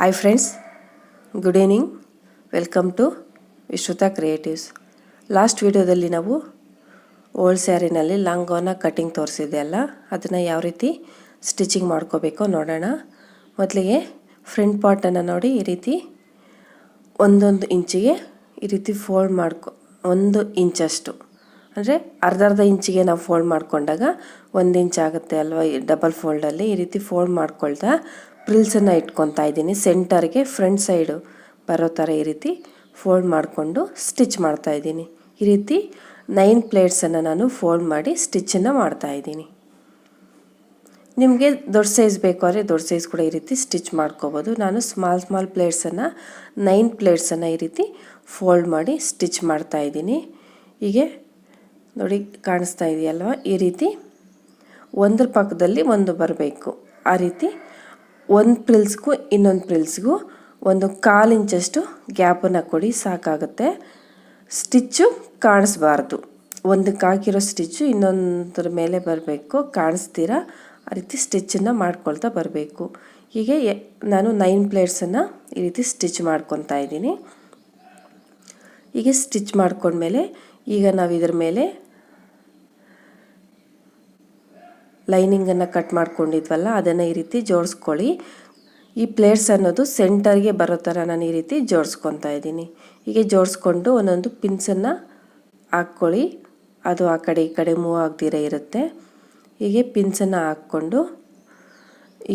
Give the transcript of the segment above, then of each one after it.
Hi friends, good evening. Welcome to Vishruta creatives. Last ವಿಡಿಯೋದಲ್ಲಿ ನಾವು old ಸ್ಯಾರಿನಲ್ಲಿ ಲಾಂಗ್ ಗೌನ್ನ ಕಟಿಂಗ್ ತೋರಿಸಿದೆ ಅಲ್ಲ, ಅದನ್ನು ಯಾವ ರೀತಿ ಸ್ಟಿಚಿಂಗ್ ಮಾಡ್ಕೋಬೇಕೋ ನೋಡೋಣ. ಮೊದಲಿಗೆ ಫ್ರಂಟ್ ಪಾರ್ಟನ್ನು ನೋಡಿ ಈ ರೀತಿ 1 ಇಂಚಿಗೆ ಈ ರೀತಿ ಫೋಲ್ಡ್ 1 ಇಂಚಷ್ಟು ಅಂದರೆ ಅರ್ಧ ಇಂಚಿಗೆ ನಾವು ಫೋಲ್ಡ್ ಮಾಡಿಕೊಂಡಾಗ 1 ಇಂಚ್ ಆಗುತ್ತೆ ಅಲ್ವಾ. ಡಬಲ್ ಫೋಲ್ಡಲ್ಲಿ ಈ ರೀತಿ ಫೋಲ್ಡ್ ಮಾಡ್ಕೊಳ್ತಾ ಪ್ರಿಲ್ಸನ್ನು ಇಟ್ಕೊತಾ ಇದ್ದೀನಿ. ಸೆಂಟರ್ಗೆ ಫ್ರಂಟ್ ಸೈಡು ಬರೋ ಥರ ಈ ರೀತಿ ಫೋಲ್ಡ್ ಮಾಡಿಕೊಂಡು ಸ್ಟಿಚ್ ಮಾಡ್ತಾಯಿದ್ದೀನಿ. ಈ ರೀತಿ 9 ಪ್ಲೇಟ್ಸನ್ನು ನಾನು ಫೋಲ್ಡ್ ಮಾಡಿ ಸ್ಟಿಚ್ಚನ್ನು ಮಾಡ್ತಾಯಿದ್ದೀನಿ. ನಿಮಗೆ ದೊಡ್ಡ ಸೈಜ್ ಬೇಕು ಅಂದರೆ ದೊಡ್ಡ ಸೈಜ್ ಕೂಡ ಈ ರೀತಿ ಸ್ಟಿಚ್ ಮಾಡ್ಕೋಬೋದು. ನಾನು ಸ್ಮಾಲ್ ಪ್ಲೇಟ್ಸನ್ನು 9 ಪ್ಲೇಟ್ಸನ್ನು ಈ ರೀತಿ ಫೋಲ್ಡ್ ಮಾಡಿ ಸ್ಟಿಚ್ ಮಾಡ್ತಾಯಿದ್ದೀನಿ. ಹೀಗೆ ನೋಡಿ ಕಾಣಿಸ್ತಾ ಇದೆಯಲ್ವ, ಈ ರೀತಿ ಒಂದ್ರ ಪಕ್ಕದಲ್ಲಿ ಒಂದು ಬರಬೇಕು. ಆ ರೀತಿ ಒಂದು ಪ್ರಿಲ್ಸ್ಗೂ ಇನ್ನೊಂದು ಪ್ರಿಲ್ಸ್ಗೂ 1/4 ಇಂಚಷ್ಟು ಗ್ಯಾಪನ್ನು ಕೊಡಿ, ಸಾಕಾಗುತ್ತೆ. ಸ್ಟಿಚ್ಚು ಕಾಣಿಸ್ಬಾರ್ದು, ಒಂದಕ್ಕೆ ಹಾಕಿರೋ ಸ್ಟಿಚ್ಚು ಇನ್ನೊಂದರ ಮೇಲೆ ಬರಬೇಕು, ಕಾಣಿಸ್ತೀರ ಆ ರೀತಿ ಸ್ಟಿಚ್ಚನ್ನು ಮಾಡ್ಕೊಳ್ತಾ ಬರಬೇಕು. ಹೀಗೆ ನಾನು 9 ಪ್ಲೇಟ್ಸನ್ನು ಈ ರೀತಿ ಸ್ಟಿಚ್ ಮಾಡ್ಕೊತಾ ಇದ್ದೀನಿ. ಹೀಗೆ ಸ್ಟಿಚ್ ಮಾಡ್ಕೊಂಡ್ಮೇಲೆ ಈಗ ನಾವು ಇದರ ಮೇಲೆ ಲೈನಿಂಗನ್ನು ಕಟ್ ಮಾಡ್ಕೊಂಡಿದ್ವಲ್ಲ, ಅದನ್ನು ಈ ರೀತಿ ಜೋಡಿಸ್ಕೊಳ್ಳಿ. ಈ ಪ್ಲೇಟ್ಸ್ ಅನ್ನೋದು ಸೆಂಟರ್ಗೆ ಬರೋ ಥರ ನಾನು ಈ ರೀತಿ ಜೋಡಿಸ್ಕೊತಾ ಇದ್ದೀನಿ. ಹೀಗೆ ಜೋಡಿಸ್ಕೊಂಡು ಒಂದೊಂದು ಪಿನ್ಸನ್ನು ಹಾಕ್ಕೊಳ್ಳಿ, ಅದು ಆ ಕಡೆ ಈ ಕಡೆ ಮೂವ್ ಆಗದಿರ ಇರುತ್ತೆ. ಹೀಗೆ ಪಿನ್ಸನ್ನು ಹಾಕ್ಕೊಂಡು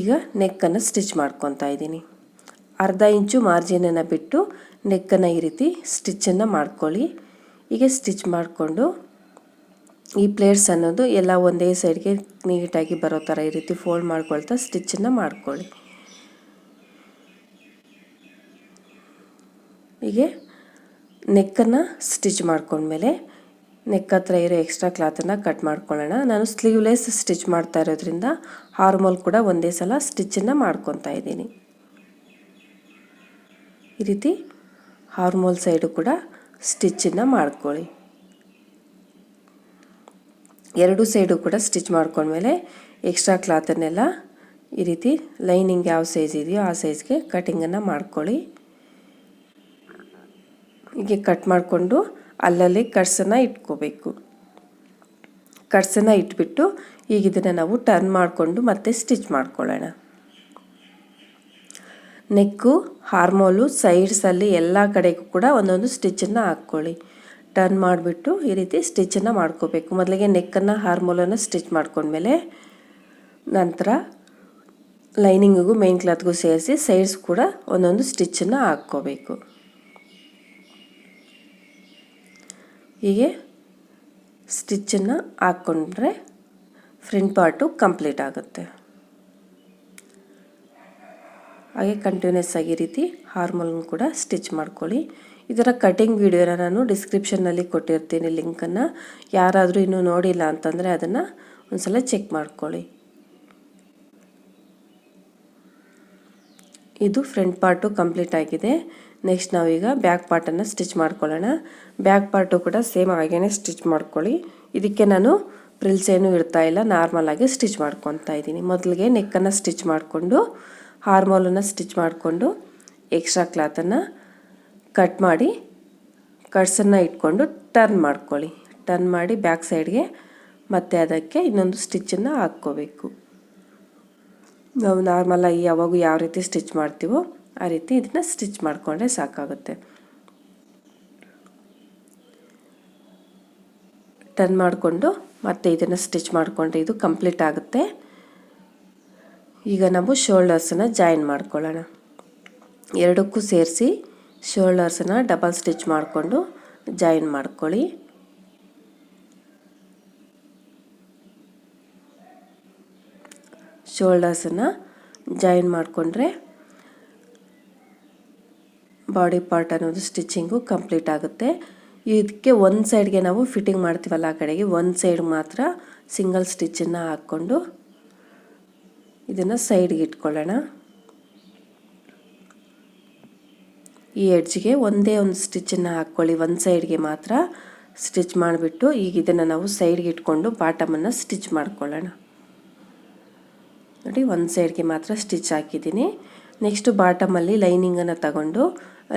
ಈಗ ನೆಕ್ಕನ್ನು ಸ್ಟಿಚ್ ಮಾಡ್ಕೊತಾ ಇದ್ದೀನಿ. ಅರ್ಧ ಇಂಚು ಮಾರ್ಜಿನನ್ನು ಬಿಟ್ಟು ನೆಕ್ಕನ್ನು ಈ ರೀತಿ ಸ್ಟಿಚ್ಚನ್ನು ಮಾಡ್ಕೊಳ್ಳಿ. ಹೀಗೆ ಸ್ಟಿಚ್ ಮಾಡಿಕೊಂಡು ಈ ಪ್ಲೇಟ್ಸ್ ಅನ್ನೋದು ಎಲ್ಲ ಒಂದೇ ಸೈಡ್ಗೆ ನೀಟಾಗಿ ಬರೋ ಥರ ಈ ರೀತಿ ಫೋಲ್ಡ್ ಮಾಡ್ಕೊಳ್ತಾ ಸ್ಟಿಚ್ಚನ್ನು ಮಾಡ್ಕೊಳ್ಳಿ. ಹೀಗೆ ನೆಕ್ಕನ್ನು ಸ್ಟಿಚ್ ಮಾಡ್ಕೊಂಡ್ಮೇಲೆ ನೆಕ್ ಹತ್ರ ಇರೋ ಎಕ್ಸ್ಟ್ರಾ ಕ್ಲಾತನ್ನು ಕಟ್ ಮಾಡ್ಕೊಳ್ಳೋಣ. ನಾನು ಸ್ಲೀವ್ಲೆಸ್ ಸ್ಟಿಚ್ ಮಾಡ್ತಾ ಇರೋದ್ರಿಂದ ಹಾರ್ಮೋಲ್ ಕೂಡ ಒಂದೇ ಸಲ ಸ್ಟಿಚ್ಚನ್ನು ಮಾಡ್ಕೊತಾ ಇದ್ದೀನಿ. ಈ ರೀತಿ ಹಾರ್ಮೋಲ್ ಸೈಡು ಕೂಡ ಸ್ಟಿಚ್ಚನ್ನು ಮಾಡ್ಕೊಳ್ಳಿ. 2 ಸೈಡು ಕೂಡ ಸ್ಟಿಚ್ ಮಾಡ್ಕೊಂಡ್ಮೇಲೆ ಎಕ್ಸ್ಟ್ರಾ ಕ್ಲಾತನ್ನೆಲ್ಲ ಈ ರೀತಿ ಲೈನಿಂಗ್ ಯಾವ ಸೈಜ್ ಇದೆಯೋ ಆ ಸೈಜ್ಗೆ ಕಟಿಂಗನ್ನು ಮಾಡ್ಕೊಳ್ಳಿ. ಹೀಗೆ ಕಟ್ ಮಾಡಿಕೊಂಡು ಅಲ್ಲಲ್ಲಿ ಕಟ್ಸನ್ನು ಇಟ್ಕೋಬೇಕು. ಕಟ್ಸನ್ನು ಇಟ್ಬಿಟ್ಟು ಈಗ ಇದನ್ನು ನಾವು ಟರ್ನ್ ಮಾಡಿಕೊಂಡು ಮತ್ತೆ ಸ್ಟಿಚ್ ಮಾಡ್ಕೊಳ್ಳೋಣ. ನೆಕ್ಕು, ಹಾರ್ಮೋಲು, ಸೈಡ್ಸಲ್ಲಿ ಎಲ್ಲ ಕಡೆಗೂ ಕೂಡ ಒಂದೊಂದು ಸ್ಟಿಚ್ಚನ್ನು ಹಾಕ್ಕೊಳ್ಳಿ. ಟರ್ನ್ ಮಾಡಿಬಿಟ್ಟು ಈ ರೀತಿ ಸ್ಟಿಚ್ಚನ್ನು ಮಾಡ್ಕೋಬೇಕು. ಮೊದಲಿಗೆ ನೆಕ್ಕನ್ನು ಹಾರ್ಮೋಲನ್ನು ಸ್ಟಿಚ್ ಮಾಡ್ಕೊಂಡ್ಮೇಲೆ ನಂತರ ಲೈನಿಂಗಿಗೂ ಮೇನ್ ಕ್ಲಾತ್ಗೂ ಸೇರಿಸಿ ಸೈಡ್ಸ್ ಕೂಡ ಒಂದೊಂದು ಸ್ಟಿಚ್ಚನ್ನು ಹಾಕ್ಕೋಬೇಕು. ಹೀಗೆ ಸ್ಟಿಚ್ಚನ್ನು ಹಾಕ್ಕೊಂಡ್ರೆ ಫ್ರಂಟ್ ಪಾರ್ಟು ಕಂಪ್ಲೀಟ್ ಆಗುತ್ತೆ. ಹಾಗೆ ಕಂಟಿನ್ಯೂಸ್ ಆಗಿ ಈ ರೀತಿ ಹಾರ್ಮೋಲನ್ನು ಕೂಡ ಸ್ಟಿಚ್ ಮಾಡ್ಕೊಳ್ಳಿ. ಇದರ ಕಟಿಂಗ್ ವಿಡಿಯೋನ ನಾನು ಡಿಸ್ಕ್ರಿಪ್ಷನ್ನಲ್ಲಿ ಕೊಟ್ಟಿರ್ತೀನಿ ಲಿಂಕನ್ನು. ಯಾರಾದರೂ ಇನ್ನೂ ನೋಡಿಲ್ಲ ಅಂತಂದರೆ ಅದನ್ನು ಒಂದ್ಸಲ ಚೆಕ್ ಮಾಡ್ಕೊಳ್ಳಿ. ಇದು ಫ್ರಂಟ್ ಪಾರ್ಟು ಕಂಪ್ಲೀಟ್ ಆಗಿದೆ. ನೆಕ್ಸ್ಟ್ ನಾವೀಗ ಬ್ಯಾಕ್ ಪಾರ್ಟನ್ನು ಸ್ಟಿಚ್ ಮಾಡ್ಕೊಳ್ಳೋಣ. ಬ್ಯಾಕ್ ಪಾರ್ಟು ಕೂಡ ಸೇಮ್ ಹಾಗೇ ಸ್ಟಿಚ್ ಮಾಡ್ಕೊಳ್ಳಿ. ಇದಕ್ಕೆ ನಾನು ಪ್ರಿಲ್ಸ್ ಏನೂ ಇಡ್ತಾ ಇಲ್ಲ, ನಾರ್ಮಲಾಗಿ ಸ್ಟಿಚ್ ಮಾಡ್ಕೊತಾ ಇದ್ದೀನಿ. ಮೊದಲಿಗೆ ನೆಕ್ಕನ್ನು ಸ್ಟಿಚ್ ಮಾಡಿಕೊಂಡು ಹಾರ್ಮೋಲನ್ನು ಸ್ಟಿಚ್ ಮಾಡಿಕೊಂಡು ಎಕ್ಸ್ಟ್ರಾ ಕ್ಲಾತನ್ನು ಕಟ್ ಮಾಡಿ ಕಟ್ಸನ್ನು ಇಟ್ಕೊಂಡು ಟರ್ನ್ ಮಾಡ್ಕೊಳ್ಳಿ. ಟರ್ನ್ ಮಾಡಿ ಬ್ಯಾಕ್ ಸೈಡ್ಗೆ ಮತ್ತೆ ಅದಕ್ಕೆ ಇನ್ನೊಂದು ಸ್ಟಿಚ್ಚನ್ನು ಹಾಕ್ಕೋಬೇಕು. ನಾವು ನಾರ್ಮಲಾಗಿ ಯಾವಾಗೂ ಯಾವ ರೀತಿ ಸ್ಟಿಚ್ ಮಾಡ್ತೀವೋ ಆ ರೀತಿ ಇದನ್ನು ಸ್ಟಿಚ್ ಮಾಡಿಕೊಂಡ್ರೆ ಸಾಕಾಗುತ್ತೆ. ಟರ್ನ್ ಮಾಡಿಕೊಂಡು ಮತ್ತೆ ಇದನ್ನು ಸ್ಟಿಚ್ ಮಾಡಿಕೊಂಡ್ರೆ ಇದು ಕಂಪ್ಲೀಟ್ ಆಗುತ್ತೆ. ಈಗ ನಾವು ಶೋಲ್ಡರ್ಸನ್ನು ಜಾಯಿನ್ ಮಾಡ್ಕೊಳ್ಳೋಣ. ಎರಡಕ್ಕೂ ಸೇರಿಸಿ ಶೋಲ್ಡರ್ಸನ್ನು ಡಬಲ್ ಸ್ಟಿಚ್ ಮಾಡಿಕೊಂಡು ಜಾಯಿನ್ ಮಾಡ್ಕೊಳ್ಳಿ. ಶೋಲ್ಡರ್ಸನ್ನು ಜಾಯಿನ್ ಮಾಡಿಕೊಂಡ್ರೆ ಬಾಡಿ ಪಾರ್ಟ್ ಅನ್ನೋದು ಸ್ಟಿಚಿಂಗು ಕಂಪ್ಲೀಟ್ ಆಗುತ್ತೆ. ಇದಕ್ಕೆ ಒಂದು ಸೈಡ್ಗೆ ನಾವು ಫಿಟ್ಟಿಂಗ್ ಮಾಡ್ತೀವಲ್ಲ, ಆ ಕಡೆಗೆ ಒಂದು ಸೈಡ್ ಮಾತ್ರ ಸಿಂಗಲ್ ಸ್ಟಿಚ್ಚನ್ನು ಹಾಕ್ಕೊಂಡು ಇದನ್ನು ಸೈಡ್ಗೆ ಇಟ್ಕೊಳ್ಳೋಣ. ಈ ಎಡ್ಜ್ಗೆ ಒಂದೇ ಒಂದು ಸ್ಟಿಚ್ಚನ್ನು ಹಾಕ್ಕೊಳ್ಳಿ, ಒಂದು ಸೈಡ್ಗೆ ಮಾತ್ರ ಸ್ಟಿಚ್ ಮಾಡಿಬಿಟ್ಟು ಈಗ ಇದನ್ನು ನಾವು ಸೈಡ್ಗೆ ಇಟ್ಕೊಂಡು ಬಾಟಮನ್ನು ಸ್ಟಿಚ್ ಮಾಡ್ಕೊಳ್ಳೋಣ. ನೋಡಿ, ಒಂದು ಸೈಡ್ಗೆ ಮಾತ್ರ ಸ್ಟಿಚ್ ಹಾಕಿದ್ದೀನಿ. ನೆಕ್ಸ್ಟು ಬಾಟಮಲ್ಲಿ ಲೈನಿಂಗನ್ನು ತಗೊಂಡು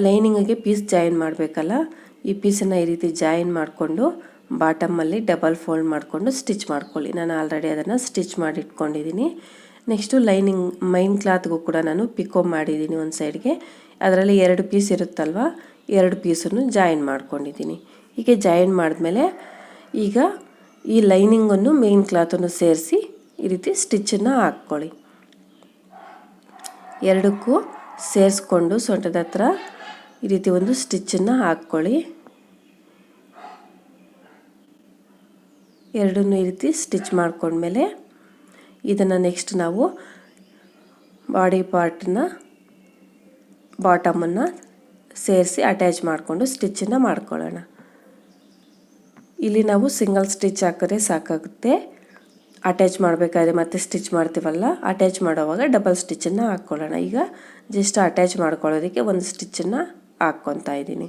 ಲೈನಿಂಗಿಗೆ ಪೀಸ್ ಜಾಯಿನ್ ಮಾಡಬೇಕಲ್ಲ, ಈ ಪೀಸನ್ನು ಈ ರೀತಿ ಜಾಯಿನ್ ಮಾಡಿಕೊಂಡು ಬಾಟಮಲ್ಲಿ ಡಬಲ್ ಫೋಲ್ಡ್ ಮಾಡಿಕೊಂಡು ಸ್ಟಿಚ್ ಮಾಡ್ಕೊಳ್ಳಿ. ನಾನು ಆಲ್ರೆಡಿ ಅದನ್ನು ಸ್ಟಿಚ್ ಮಾಡಿ ಇಟ್ಕೊಂಡಿದ್ದೀನಿ. ನೆಕ್ಸ್ಟು ಲೈನಿಂಗ್ ಮೈನ್ ಕ್ಲಾತ್ಗೂ ಕೂಡ ನಾನು ಪಿಕೋ ಮಾಡಿದ್ದೀನಿ ಒಂದು ಸೈಡ್ಗೆ. ಅದರಲ್ಲಿ 2 ಪೀಸ್ ಇರುತ್ತಲ್ವ, 2 ಪೀಸನ್ನು ಜಾಯಿನ್ ಮಾಡ್ಕೊಂಡಿದ್ದೀನಿ. ಹೀಗೆ ಜಾಯಿನ್ ಮಾಡಿದ್ಮೇಲೆ ಈಗ ಈ ಲೈನಿಂಗನ್ನು ಮೇನ್ ಕ್ಲಾತನ್ನು ಸೇರಿಸಿ ಈ ರೀತಿ ಸ್ಟಿಚ್ಚನ್ನು ಹಾಕ್ಕೊಳ್ಳಿ. ಎರಡಕ್ಕೂ ಸೇರಿಸ್ಕೊಂಡು ಸೊಂಟದ ಹತ್ರ ಈ ರೀತಿ ಒಂದು ಸ್ಟಿಚ್ಚನ್ನು ಹಾಕ್ಕೊಳ್ಳಿ. ಎರಡನ್ನೂ ಈ ರೀತಿ ಸ್ಟಿಚ್ ಮಾಡ್ಕೊಂಡ್ಮೇಲೆ ಇದನ್ನು ನೆಕ್ಸ್ಟ್ ನಾವು ಬಾಡಿ ಪಾರ್ಟನ್ನ ಬಾಟಮನ್ನು ಸೇರಿಸಿ ಅಟ್ಯಾಚ್ ಮಾಡಿಕೊಂಡು ಸ್ಟಿಚ್ಚನ್ನು ಮಾಡ್ಕೊಳ್ಳೋಣ. ಇಲ್ಲಿ ನಾವು ಸಿಂಗಲ್ ಸ್ಟಿಚ್ ಹಾಕಿದ್ರೆ ಸಾಕಾಗುತ್ತೆ. ಅಟ್ಯಾಚ್ ಮಾಡಬೇಕಾದ್ರೆ ಮತ್ತೆ ಸ್ಟಿಚ್ ಮಾಡ್ತೀವಲ್ಲ, ಅಟ್ಯಾಚ್ ಮಾಡೋವಾಗ ಡಬಲ್ ಸ್ಟಿಚ್ಚನ್ನು ಹಾಕ್ಕೊಳ್ಳೋಣ. ಈಗ ಜಸ್ಟ್ ಅಟ್ಯಾಚ್ ಮಾಡ್ಕೊಳ್ಳೋದಕ್ಕೆ ಒಂದು ಸ್ಟಿಚ್ಚನ್ನು ಹಾಕ್ಕೊತಾ ಇದ್ದೀನಿ.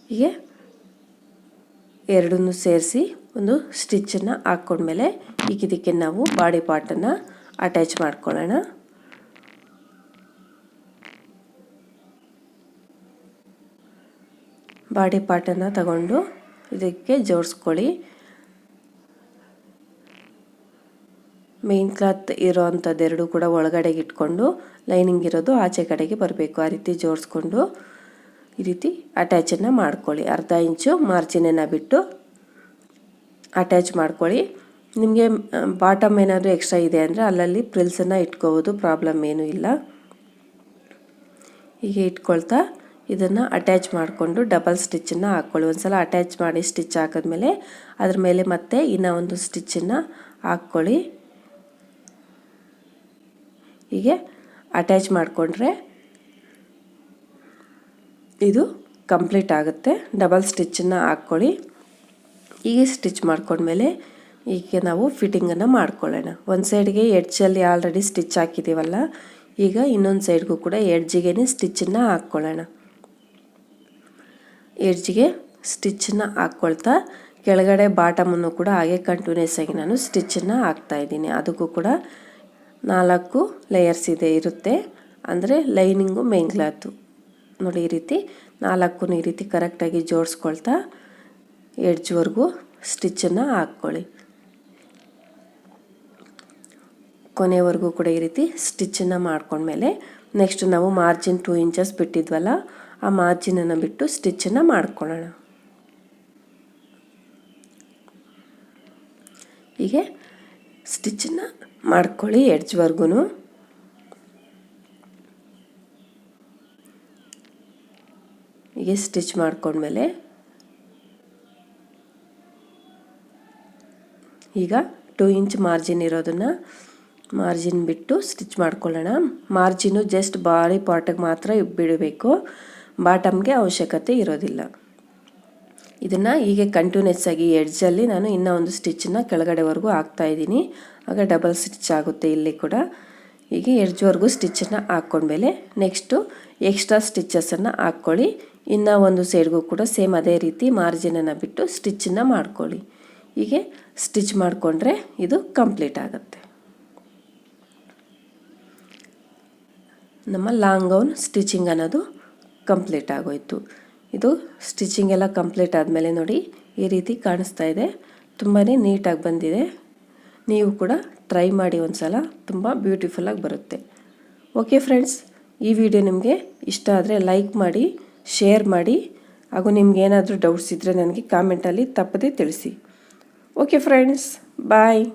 ಹೀಗೆ ಎರಡನ್ನೂ ಸೇರಿಸಿ ಒಂದು ಸ್ಟಿಚ್ಚನ್ನು ಹಾಕ್ಕೊಂಡ್ಮೇಲೆ ಈಗ ಇದಕ್ಕೆ ನಾವು ಬಾಡಿ ಪಾರ್ಟನ್ನು ಅಟ್ಯಾಚ್ ಮಾಡ್ಕೊಳ್ಳೋಣ. ಬಾಡಿ ಪಾರ್ಟನ್ನು ತಗೊಂಡು ಇದಕ್ಕೆ ಜೋಡಿಸ್ಕೊಳ್ಳಿ. ಮೇನ್ ಕ್ಲಾತ್ ಇರೋ ಅಂಥದ್ದು ಎರಡು ಕೂಡ ಒಳಗಡೆಗೆ ಇಟ್ಕೊಂಡು ಲೈನಿಂಗ್ ಇರೋದು ಆಚೆ ಕಡೆಗೆ ಬರಬೇಕು. ಆ ರೀತಿ ಜೋಡಿಸ್ಕೊಂಡು ಈ ರೀತಿ ಅಟ್ಯಾಚನ್ನು ಮಾಡ್ಕೊಳ್ಳಿ. ಅರ್ಧ ಇಂಚು ಮಾರ್ಜಿನನ್ನು ಬಿಟ್ಟು ಅಟ್ಯಾಚ್ ಮಾಡ್ಕೊಳ್ಳಿ. ನಿಮಗೆ ಬಾಟಮ್ ಏನಾದರೂ ಎಕ್ಸ್ಟ್ರಾ ಇದೆ ಅಂದರೆ ಅಲ್ಲಲ್ಲಿ ಪ್ರಿಲ್ಸನ್ನು ಇಟ್ಕೋಬೋದು, ಪ್ರಾಬ್ಲಮ್ ಏನೂ ಇಲ್ಲ. ಹೀಗೆ ಇಟ್ಕೊಳ್ತಾ ಇದನ್ನು ಅಟ್ಯಾಚ್ ಮಾಡಿಕೊಂಡು ಡಬಲ್ ಸ್ಟಿಚ್ಚನ್ನು ಹಾಕ್ಕೊಳ್ಳಿ. ಒಂದು ಸಲ ಅಟ್ಯಾಚ್ ಮಾಡಿ ಸ್ಟಿಚ್ ಹಾಕಿದ್ಮೇಲೆ ಅದ್ರ ಮೇಲೆ ಮತ್ತೆ ಇನ್ನೂ ಒಂದು ಸ್ಟಿಚ್ಚನ್ನು ಹಾಕ್ಕೊಳ್ಳಿ. ಹೀಗೆ ಅಟ್ಯಾಚ್ ಮಾಡಿಕೊಂಡ್ರೆ ಇದು ಕಂಪ್ಲೀಟ್ ಆಗುತ್ತೆ. ಡಬಲ್ ಸ್ಟಿಚ್ಚನ್ನು ಹಾಕ್ಕೊಳ್ಳಿ. ಹೀಗೆ ಸ್ಟಿಚ್ ಮಾಡ್ಕೊಂಡ್ಮೇಲೆ ಈಗ ನಾವು ಫಿಟ್ಟಿಂಗನ್ನು ಮಾಡ್ಕೊಳ್ಳೋಣ. ಒಂದು ಸೈಡ್ಗೆ ಎಡ್ಜಲ್ಲಿ ಆಲ್ರೆಡಿ ಸ್ಟಿಚ್ ಹಾಕಿದ್ದೀವಲ್ಲ, ಈಗ ಇನ್ನೊಂದು ಸೈಡ್ಗೂ ಕೂಡ ಎಡ್ಜಿಗೆ ಸ್ಟಿಚ್ಚನ್ನು ಹಾಕ್ಕೊಳ್ಳೋಣ. ಎಡ್ಜಿಗೆ ಸ್ಟಿಚ್ಚನ್ನು ಹಾಕ್ಕೊಳ್ತಾ ಕೆಳಗಡೆ ಬಾಟಮನ್ನು ಕೂಡ ಹಾಗೆ ಕಂಟಿನ್ಯೂಸ್ ಆಗಿ ನಾನು ಸ್ಟಿಚ್ಚನ್ನು ಹಾಕ್ತಾಯಿದ್ದೀನಿ. ಅದಕ್ಕೂ ಕೂಡ 4 ಲೇಯರ್ಸ್ ಇರುತ್ತೆ. ಅಂದರೆ ಲೈನಿಂಗು ಮೇನ್ ಕ್ಲಾತು ನೋಡಿ, ಈ ರೀತಿ 4 ಈ ರೀತಿ ಕರೆಕ್ಟಾಗಿ ಜೋಡಿಸ್ಕೊಳ್ತಾ ಎಡ್ಜ್ವರೆಗೂ ಸ್ಟಿಚ್ಚನ್ನು ಹಾಕ್ಕೊಳ್ಳಿ. ಕೊನೆವರೆಗೂ ಕೂಡ ಈ ರೀತಿ ಸ್ಟಿಚ್ಚನ್ನು ಮಾಡ್ಕೊಂಡ್ಮೇಲೆ ನೆಕ್ಸ್ಟ್ ನಾವು ಮಾರ್ಜಿನ್ 2 ಇಂಚಸ್ ಬಿಟ್ಟಿದ್ವಲ್ಲ, ಆ ಮಾರ್ಜಿನನ್ನು ಬಿಟ್ಟು ಸ್ಟಿಚ್ಚನ್ನು ಮಾಡ್ಕೊಳ್ಳೋಣ. ಹೀಗೆ ಸ್ಟಿಚ್ಚನ್ನು ಮಾಡ್ಕೊಳ್ಳಿ ಎಡ್ಜ್ವರೆಗೂ. ಹೀಗೆ ಸ್ಟಿಚ್ ಮಾಡ್ಕೊಂಡ್ಮೇಲೆ ಈಗ 2 ಇಂಚ್ ಮಾರ್ಜಿನ್ ಇರೋದನ್ನು ಮಾರ್ಜಿನ್ ಬಿಟ್ಟು ಸ್ಟಿಚ್ ಮಾಡ್ಕೊಳ್ಳೋಣ. ಮಾರ್ಜಿನು ಜಸ್ಟ್ ಬಾಡಿ ಪಾರ್ಟಿಗೆ ಮಾತ್ರ ಬಿಡಬೇಕು, ಬಾಟಮ್ಗೆ ಅವಶ್ಯಕತೆ ಇರೋದಿಲ್ಲ. ಇದನ್ನು ಹೀಗೆ ಕಂಟಿನ್ಯೂಸ್ ಆಗಿ ಎಡ್ಜಲ್ಲಿ ನಾನು ಇನ್ನೂ ಒಂದು ಸ್ಟಿಚ್ಚನ್ನು ಕೆಳಗಡೆವರೆಗೂ ಹಾಕ್ತಾಯಿದ್ದೀನಿ. ಆಗ ಡಬಲ್ ಸ್ಟಿಚ್ ಆಗುತ್ತೆ. ಇಲ್ಲಿ ಕೂಡ ಹೀಗೆ ಎಡ್ಜ್ವರೆಗೂ ಸ್ಟಿಚ್ಚನ್ನು ಹಾಕ್ಕೊಂಡ್ಮೇಲೆ ನೆಕ್ಸ್ಟು ಎಕ್ಸ್ಟ್ರಾ ಸ್ಟಿಚಸನ್ನು ಹಾಕ್ಕೊಳ್ಳಿ. ಇನ್ನೂ ಒಂದು ಸೈಡ್ಗೂ ಕೂಡ ಸೇಮ್ ಅದೇ ರೀತಿ ಮಾರ್ಜಿನನ್ನು ಬಿಟ್ಟು ಸ್ಟಿಚ್ಚನ್ನು ಮಾಡ್ಕೊಳ್ಳಿ. ಹೀಗೆ ಸ್ಟಿಚ್ ಮಾಡಿಕೊಂಡ್ರೆ ಇದು ಕಂಪ್ಲೀಟ್ ಆಗುತ್ತೆ. ನಮ್ಮ ಲಾಂಗ್ ಗೌನ್ ಸ್ಟಿಚಿಂಗ್ ಅನ್ನೋದು ಕಂಪ್ಲೀಟ್ ಆಗೋಯಿತು. ಇದು ಸ್ಟಿಚಿಂಗ್ ಎಲ್ಲ ಕಂಪ್ಲೀಟ್ ಆದಮೇಲೆ ನೋಡಿ ಈ ರೀತಿ ಕಾಣಿಸ್ತಾ ಇದೆ. ತುಂಬಾ ನೀಟಾಗಿ ಬಂದಿದೆ. ನೀವು ಕೂಡ ಟ್ರೈ ಮಾಡಿ ಒಂದು ಸಲ, ತುಂಬ ಬ್ಯೂಟಿಫುಲ್ಲಾಗಿ ಬರುತ್ತೆ. ಓಕೆ ಫ್ರೆಂಡ್ಸ್, ಈ ವಿಡಿಯೋ ನಿಮಗೆ ಇಷ್ಟ ಆದರೆ ಲೈಕ್ ಮಾಡಿ, ಶೇರ್ ಮಾಡಿ, ಹಾಗೂ ನಿಮ್ಗೆ ಏನಾದರೂ ಡೌಟ್ಸ್ ಇದ್ದರೆ ನನಗೆ ಕಾಮೆಂಟಲ್ಲಿ ತಪ್ಪದೇ ತಿಳಿಸಿ. ಓಕೆ ಫ್ರೆಂಡ್ಸ್, ಬಾಯ್.